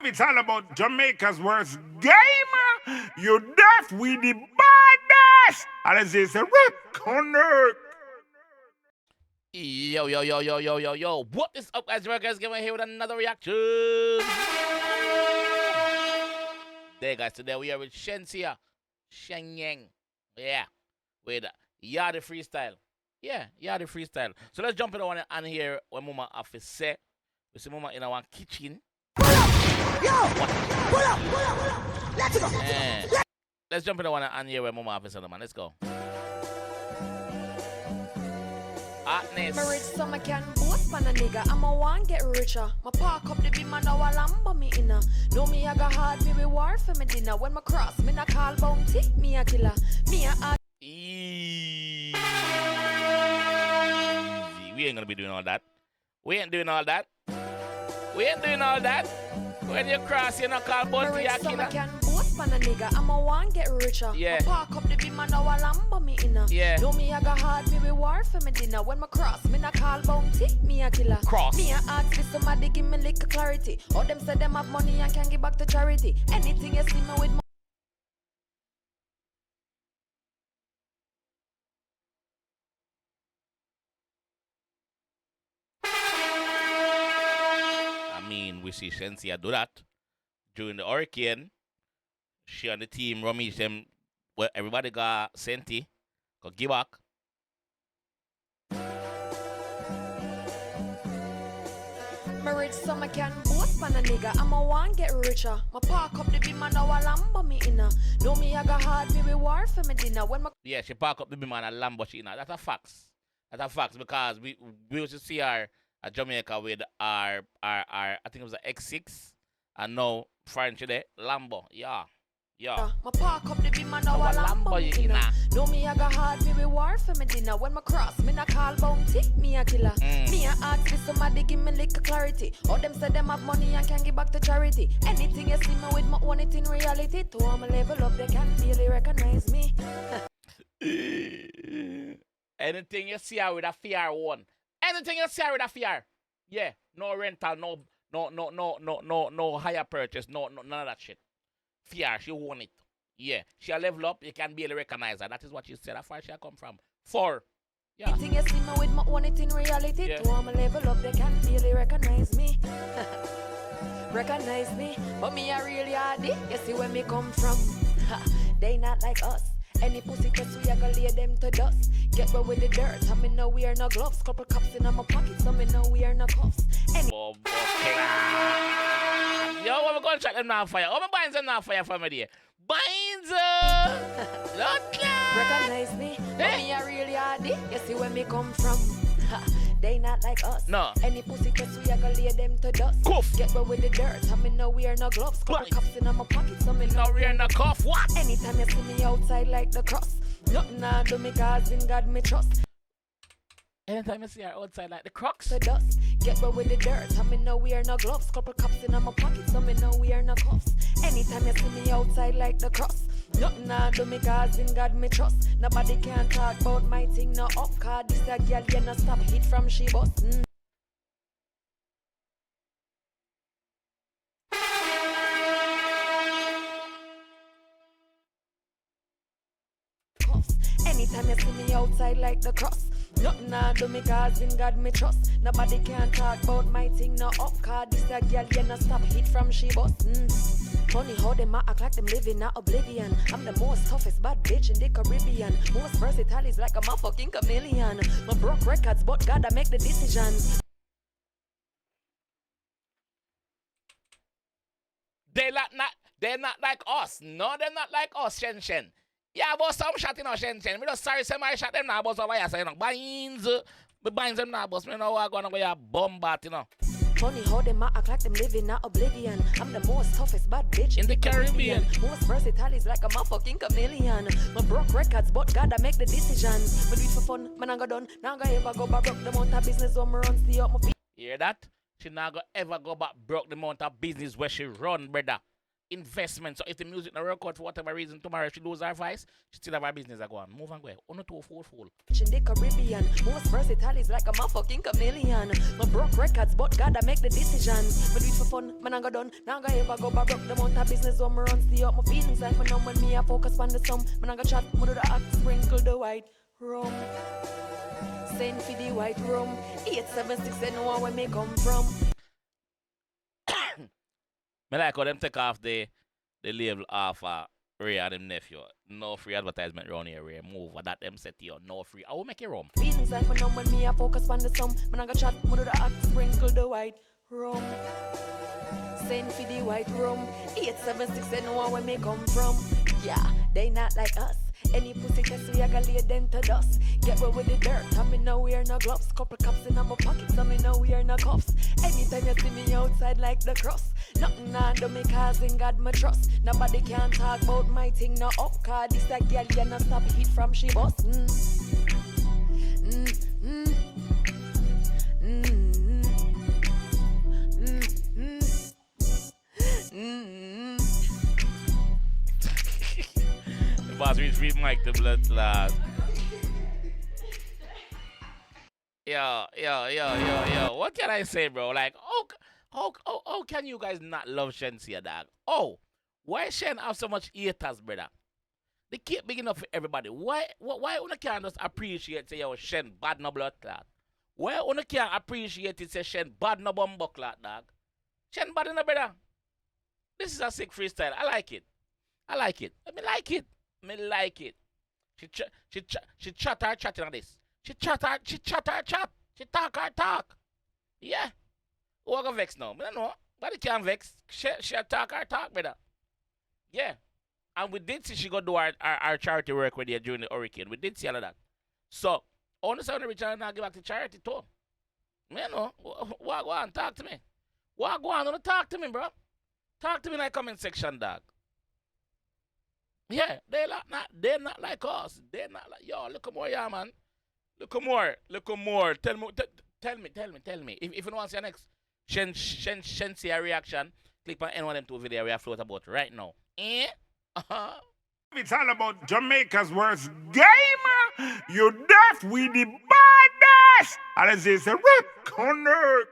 it's all about Jamaica's worst game. You deaf, we the baddest. And as they say, connect. Yo. What is up, guys? JAMAICA'S giving here with another reaction. There, guys. Today we are with Shenseea. Yeah. With Yawdie Freestyle. Yeah, Yawdie Freestyle. So let's jump in on and hear what Mama have to say. We see Mama in our kitchen. Pull up. Let's go. Let's jump in on and hear what Mama have to say, man. Let's go. Hotness. Me rich so me can boast pan a nigga. I'ma want get richer. My park up the beam and now a lambo me inna. Know me I got hard, me reward for me dinner. When me cross, me na call bounty, me a killer. Me a Easy. We ain't gonna be doing all that. We ain't doing all that. When you cross, you not call bounty, a so me killer. can boast pan a nigga. I'ma want get richer. Yeah. My park up the beam and now a lambo me inna. Yeah. Know me I got hard, me reward for me dinner. When me cross, me na call bounty, me a killer. Cross. Me a ask for somebody give me little clarity. All them say them have money and can give back to charity. Anything you see me with money. We see Shenseea do that during the hurricane. She and the team rummage them where everybody got senti, got give back. Me rich so me can boast pan a nigga. I'ma want get richer. My park up the beam and now a lambo me inna. Know me I got hard, me reward for me dinner. When me Yeah, she park up the beam and a Lambo she in her. That's a facts. That's a facts because we used to see her at Jamaica with our I think it was an X6 and now French today Lambo. Yeah. my park up the beam and now Now a a lambo Lambo me you inna. inna. Know me I got hard, me reward for me dinner. When me cross, me na call bounty, me a killer. Me a ask for somebody give me little clarity. All them say them have money and can give back to charity. Anything you see me with, me own it in reality. To all my level up, they can barely recognize me. Anything you see her with a fear one. Anything you see her with a fear. Yeah, no rental, no higher purchase, none of that shit. Fear, she won it. Yeah, she a level up, you can barely recognize her. That is what she said. That's where she come from. 4. Yeah. Anything you see me with, me own it in reality. Yeah. To all my level up, they can barely recognize me. Recognize me, but me a real yardie. You see where me come from. They not like us. Any pussy test we a go lay them to dust. Get away with the dirt, and me know we are no gloves. Couple cups in my pocket, so me know we are no cuffs. Any Yo, what we gonna shut them now fire? Oh, my binds them now fire for me there. Binds recognize me, but me a real yardie. You see where me come from. They not like us. No. Any pussy test we a go lay them to dust. Cuff. Get away with the dirt, and me know we are no gloves. Couple Right. cups in my pocket, so me know Now we're in the cuff. What? anytime you see me outside like the cross. Nothing I do me cause in God me trust. Anytime you see her outside like the Crocs. The dust, get away with the dirt, and me know we are no gloves. Couple cups in my pocket, so me know we are no cuffs. Anytime you see me outside like the cross. Nothing I do me cause in God me trust. Nobody can talk about my thing no up. Cause this a girl you no stop hit from she bus. Cuffs. Anytime you see me outside like the cross. Nothing I do me cause in God me trust. Nobody can talk about my thing no up. Cause this a girl you no stop hit from she bus. Funny how them a act like them living in oblivion. I'm the most toughest bad bitch in the Caribbean. Most versatile is like a motherfucking chameleon. My broke records, but gotta make the decisions. They're not like us. No, they're not like us, Shen. Yeah, but some shot in our Shen. We just sorry somebody shot them now, but so why I say no binds. We binds them now, but me know we're gonna go a bombard, you know. Funny how them a act like them living in oblivion. I'm the most toughest bad bitch In the Caribbean. Most versatile is like a motherfucking chameleon. My broke records, but gotta make the decisions. Me do it for fun, man I go done. Now I ever go back broke the amount of business when me run stay up my feet. Hear that? She not gonna ever go back broke the amount of business where she run, brother. investment. So if the music not work out for whatever reason, tomorrow if she lose her voice, she still have her business go on. Move and go. Uno two four. In the Caribbean, most versatile is like a motherfucking chameleon. My broke records, but gotta make the decision. But do it for fun, man I go done. Now I ever go back broke the amount of business when me run stay up my feelings like my numb when me I focus on the sum. Man I go chat, me do the act, sprinkle the white rum. Send for the white rum. 876 they know where me come from. Me like how them take off the label off Ray and them nephew. No free advertisement around here, Ray. Move that them set you. No free. I will make it rum. Feelings like my numb when me I focus on the sum. Man I go chat, me do the act, sprinkle the white rum. Send for the white rum. 876 they know where me come from. Yeah, they not like us. Any pussy test we I got lay them to dust. Get away with the dirt, I me know wear no gloves. Couple cups in my pockets, I me know wear no cuffs. Anytime you see me outside like the cross, nothing on do me cause in God my trust. Nobody can talk about my thing no up, cause this a girl you not stop hit from she boss. Boss, read Mike the blood class. Yo. What can I say, bro? Like, how can you guys not love Shenseea, dog? Oh, why Shen have so much haters, brother? They keep big enough for everybody. Why una can't just appreciate say yo Shen bad no blood clot? Why una can't appreciate it say Shen bad no bumbo clot, dog? Shen bad no brother. This is a sick freestyle. I like it. I like it. Me like it. She chat her chatting on this. She chat. She talk her talk. Yeah. Who are gonna vex now? I don't know. But it can't vex. She talk her talk, brother. Yeah. And we did see she go do our charity work with you during the hurricane. We did see all of that. So, on the sound of Richard now give back to charity too. Me know. What go on, talk to me. What go on, don't talk to me, bro. Talk to me in the comment section, dog. Yeah, they're not like us. They're not like, yo, look more, yeah, man. Look more. Tell me. If you don't want to see your next Shenseea reaction, click on any one of them two videos we have float about right now. It's all about Jamaica's worst game. You deaf with the baddest. And this is a rip connect.